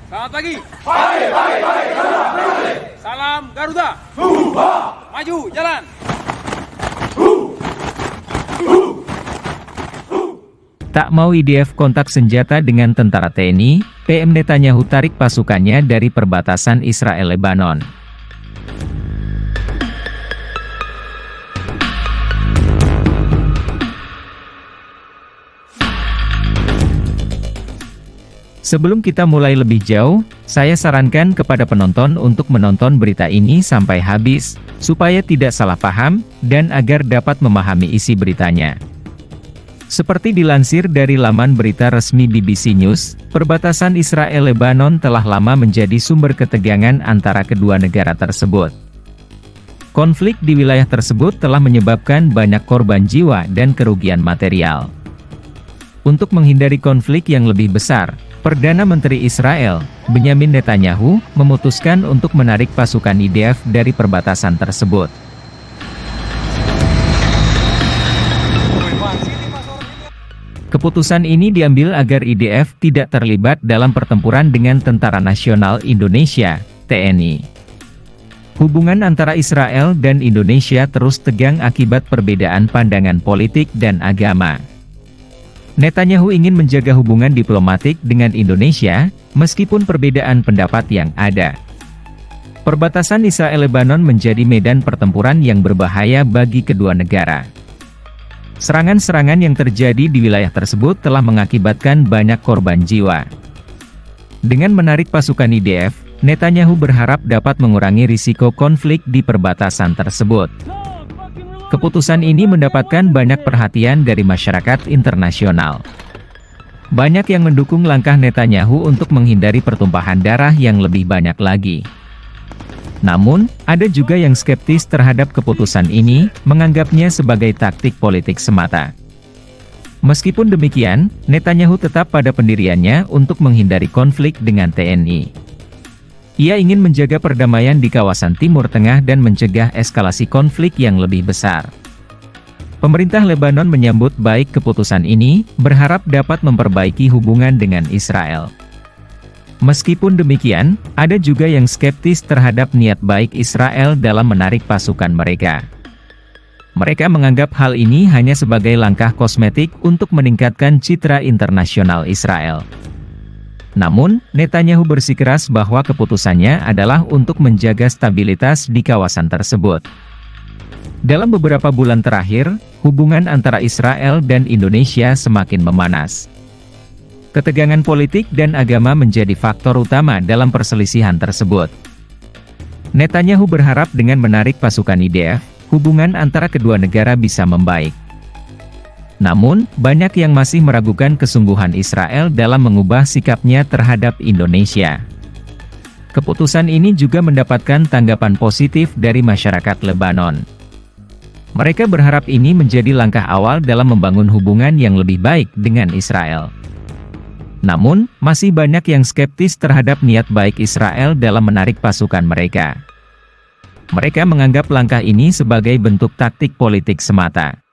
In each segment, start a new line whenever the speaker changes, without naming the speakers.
Selamat pagi.
Pagi, pagi, pagi, Garuda.
Salam Garuda. Maju, jalan.
Tak mau IDF kontak senjata dengan tentara TNI, PM Netanyahu tarik pasukannya dari perbatasan Israel-Lebanon. Sebelum kita mulai lebih jauh, saya sarankan kepada penonton untuk menonton berita ini sampai habis, supaya tidak salah paham, dan agar dapat memahami isi beritanya. Seperti dilansir dari laman berita resmi BBC News, perbatasan Israel-Lebanon telah lama menjadi sumber ketegangan antara kedua negara tersebut. Konflik di wilayah tersebut telah menyebabkan banyak korban jiwa dan kerugian material. Untuk menghindari konflik yang lebih besar, Perdana Menteri Israel, Benyamin Netanyahu, memutuskan untuk menarik pasukan IDF dari perbatasan tersebut. Keputusan ini diambil agar IDF tidak terlibat dalam pertempuran dengan Tentara Nasional Indonesia, TNI. Hubungan antara Israel dan Indonesia terus tegang akibat perbedaan pandangan politik dan agama. Netanyahu ingin menjaga hubungan diplomatik dengan Indonesia, meskipun perbedaan pendapat yang ada. Perbatasan Israel-Lebanon menjadi medan pertempuran yang berbahaya bagi kedua negara. Serangan-serangan yang terjadi di wilayah tersebut telah mengakibatkan banyak korban jiwa. Dengan menarik pasukan IDF, Netanyahu berharap dapat mengurangi risiko konflik di perbatasan tersebut. Keputusan ini mendapatkan banyak perhatian dari masyarakat internasional. Banyak yang mendukung langkah Netanyahu untuk menghindari pertumpahan darah yang lebih banyak lagi. Namun, ada juga yang skeptis terhadap keputusan ini, menganggapnya sebagai taktik politik semata. Meskipun demikian, Netanyahu tetap pada pendiriannya untuk menghindari konflik dengan TNI. Ia ingin menjaga perdamaian di kawasan Timur Tengah dan mencegah eskalasi konflik yang lebih besar. Pemerintah Lebanon menyambut baik keputusan ini, berharap dapat memperbaiki hubungan dengan Israel. Meskipun demikian, ada juga yang skeptis terhadap niat baik Israel dalam menarik pasukan mereka. Mereka menganggap hal ini hanya sebagai langkah kosmetik untuk meningkatkan citra internasional Israel. Namun, Netanyahu bersikeras bahwa keputusannya adalah untuk menjaga stabilitas di kawasan tersebut. Dalam beberapa bulan terakhir, hubungan antara Israel dan Indonesia semakin memanas. Ketegangan politik dan agama menjadi faktor utama dalam perselisihan tersebut. Netanyahu berharap dengan menarik pasukan IDF, hubungan antara kedua negara bisa membaik. Namun, banyak yang masih meragukan kesungguhan Israel dalam mengubah sikapnya terhadap Indonesia. Keputusan ini juga mendapatkan tanggapan positif dari masyarakat Lebanon. Mereka berharap ini menjadi langkah awal dalam membangun hubungan yang lebih baik dengan Israel. Namun, masih banyak yang skeptis terhadap niat baik Israel dalam menarik pasukan mereka. Mereka menganggap langkah ini sebagai bentuk taktik politik semata.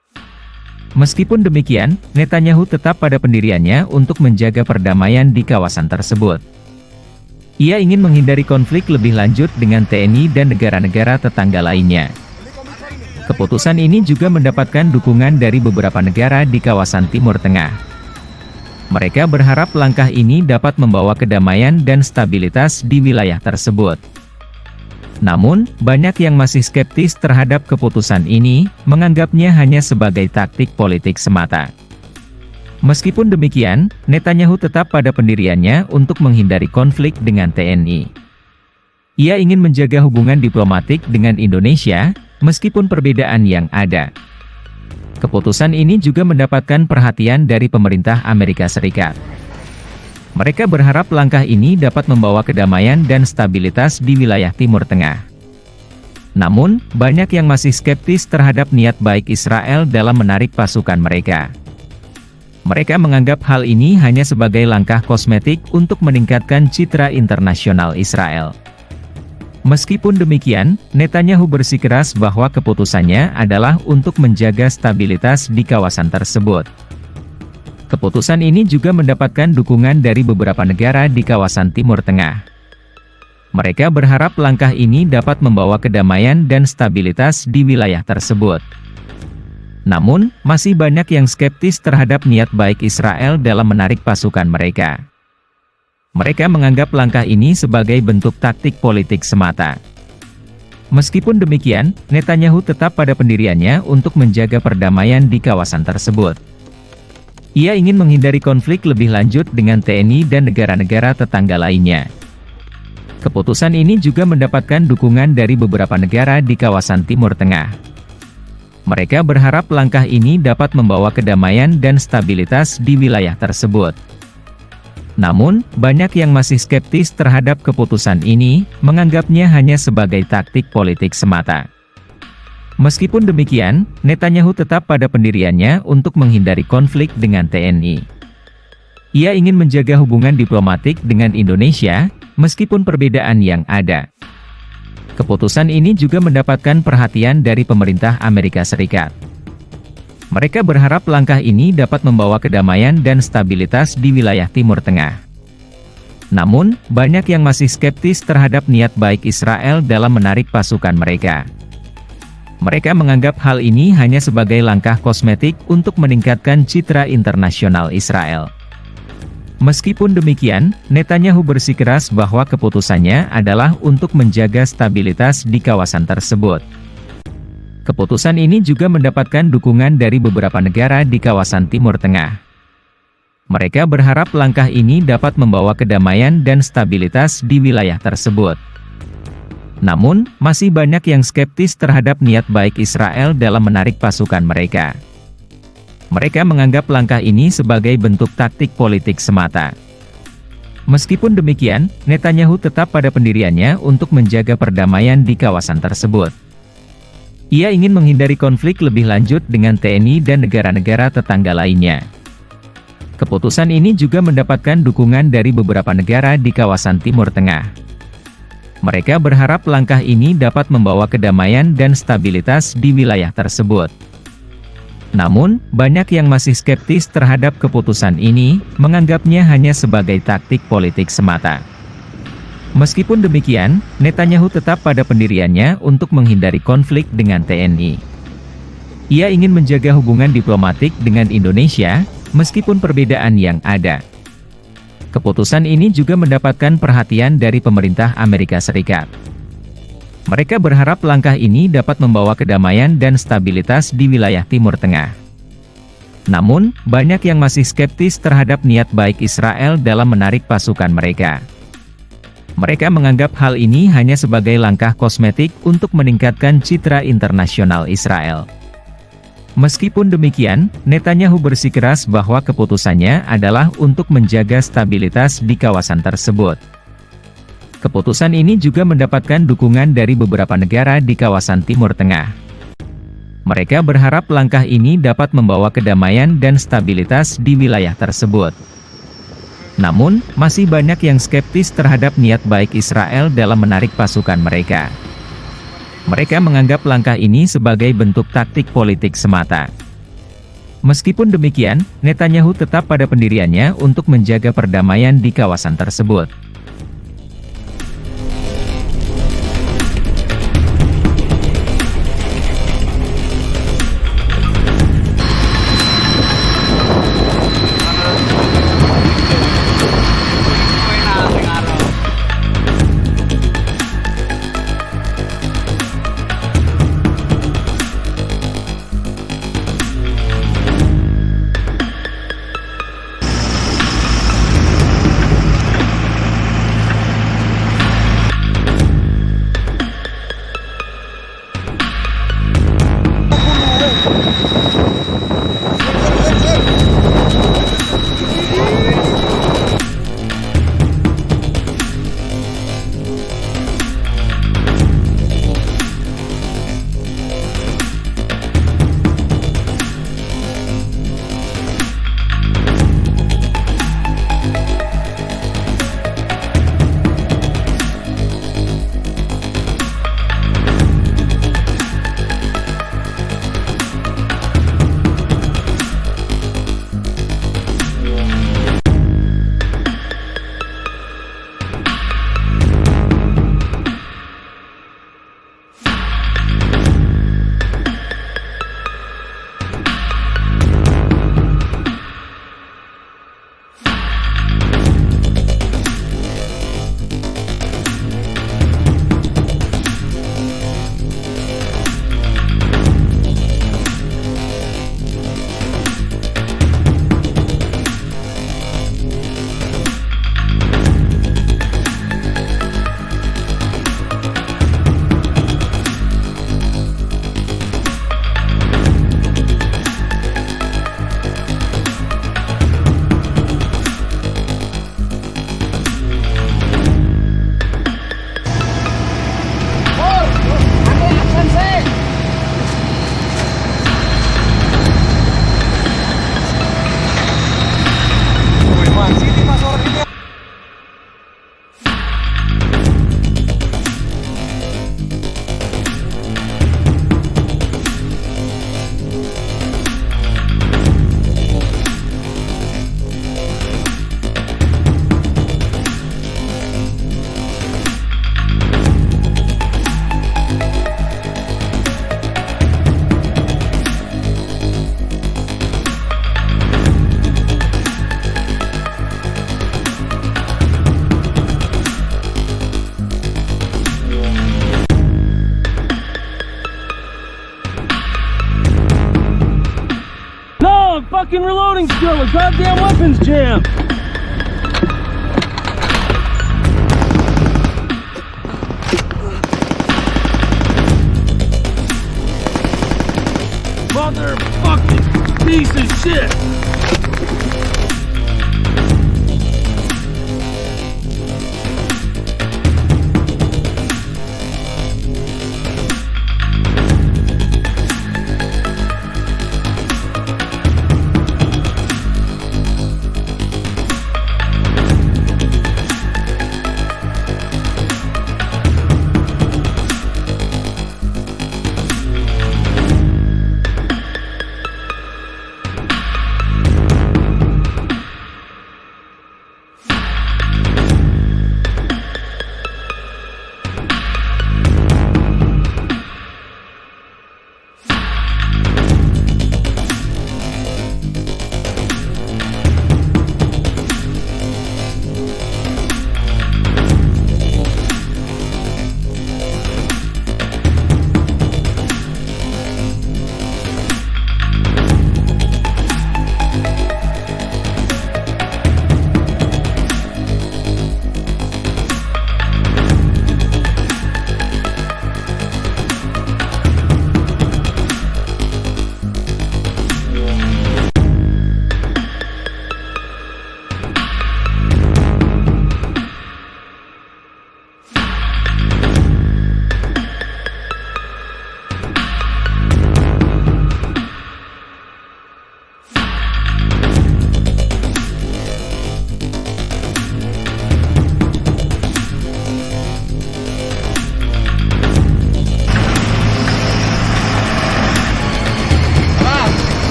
Meskipun demikian, Netanyahu tetap pada pendiriannya untuk menjaga perdamaian di kawasan tersebut. Ia ingin menghindari konflik lebih lanjut dengan TNI dan negara-negara tetangga lainnya. Keputusan ini juga mendapatkan dukungan dari beberapa negara di kawasan Timur Tengah. Mereka berharap langkah ini dapat membawa kedamaian dan stabilitas di wilayah tersebut. Namun, banyak yang masih skeptis terhadap keputusan ini, menganggapnya hanya sebagai taktik politik semata. Meskipun demikian, Netanyahu tetap pada pendiriannya untuk menghindari konflik dengan TNI. Ia ingin menjaga hubungan diplomatik dengan Indonesia, meskipun perbedaan yang ada. Keputusan ini juga mendapatkan perhatian dari pemerintah Amerika Serikat. Mereka berharap langkah ini dapat membawa kedamaian dan stabilitas di wilayah Timur Tengah. Namun, banyak yang masih skeptis terhadap niat baik Israel dalam menarik pasukan mereka. Mereka menganggap hal ini hanya sebagai langkah kosmetik untuk meningkatkan citra internasional Israel. Meskipun demikian, Netanyahu bersikeras bahwa keputusannya adalah untuk menjaga stabilitas di kawasan tersebut. Keputusan ini juga mendapatkan dukungan dari beberapa negara di kawasan Timur Tengah. Mereka berharap langkah ini dapat membawa kedamaian dan stabilitas di wilayah tersebut. Namun, masih banyak yang skeptis terhadap niat baik Israel dalam menarik pasukan mereka. Mereka menganggap langkah ini sebagai bentuk taktik politik semata. Meskipun demikian, Netanyahu tetap pada pendiriannya untuk menjaga perdamaian di kawasan tersebut. Ia ingin menghindari konflik lebih lanjut dengan TNI dan negara-negara tetangga lainnya. Keputusan ini juga mendapatkan dukungan dari beberapa negara di kawasan Timur Tengah. Mereka berharap langkah ini dapat membawa kedamaian dan stabilitas di wilayah tersebut. Namun, banyak yang masih skeptis terhadap keputusan ini, menganggapnya hanya sebagai taktik politik semata. Meskipun demikian, Netanyahu tetap pada pendiriannya untuk menghindari konflik dengan TNI. Ia ingin menjaga hubungan diplomatik dengan Indonesia, meskipun perbedaan yang ada. Keputusan ini juga mendapatkan perhatian dari pemerintah Amerika Serikat. Mereka berharap langkah ini dapat membawa kedamaian dan stabilitas di wilayah Timur Tengah. Namun, banyak yang masih skeptis terhadap niat baik Israel dalam menarik pasukan mereka. Mereka menganggap hal ini hanya sebagai langkah kosmetik untuk meningkatkan citra internasional Israel. Meskipun demikian, Netanyahu bersikeras bahwa keputusannya adalah untuk menjaga stabilitas di kawasan tersebut. Keputusan ini juga mendapatkan dukungan dari beberapa negara di kawasan Timur Tengah. Mereka berharap langkah ini dapat membawa kedamaian dan stabilitas di wilayah tersebut. Namun, masih banyak yang skeptis terhadap niat baik Israel dalam menarik pasukan mereka. Mereka menganggap langkah ini sebagai bentuk taktik politik semata. Meskipun demikian, Netanyahu tetap pada pendiriannya untuk menjaga perdamaian di kawasan tersebut. Ia ingin menghindari konflik lebih lanjut dengan TNI dan negara-negara tetangga lainnya. Keputusan ini juga mendapatkan dukungan dari beberapa negara di kawasan Timur Tengah. Mereka berharap langkah ini dapat membawa kedamaian dan stabilitas di wilayah tersebut. Namun, banyak yang masih skeptis terhadap keputusan ini, menganggapnya hanya sebagai taktik politik semata. Meskipun demikian, Netanyahu tetap pada pendiriannya untuk menghindari konflik dengan TNI. Ia ingin menjaga hubungan diplomatik dengan Indonesia, meskipun perbedaan yang ada. Keputusan ini juga mendapatkan perhatian dari pemerintah Amerika Serikat. Mereka berharap langkah ini dapat membawa kedamaian dan stabilitas di wilayah Timur Tengah. Namun, banyak yang masih skeptis terhadap niat baik Israel dalam menarik pasukan mereka. Mereka menganggap hal ini hanya sebagai langkah kosmetik untuk meningkatkan citra internasional Israel. Meskipun demikian, Netanyahu bersikeras bahwa keputusannya adalah untuk menjaga stabilitas di kawasan tersebut. Keputusan ini juga mendapatkan dukungan dari beberapa negara di kawasan Timur Tengah. Mereka berharap langkah ini dapat membawa kedamaian dan stabilitas di wilayah tersebut. Namun, masih banyak yang skeptis terhadap niat baik Israel dalam menarik pasukan mereka. Mereka menganggap langkah ini sebagai bentuk taktik politik semata. Meskipun demikian, Netanyahu tetap pada pendiriannya untuk menjaga perdamaian di kawasan tersebut.
fucking reloading still. The goddamn weapon's jammed. Motherfucking piece of shit.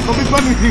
Komitmen ini.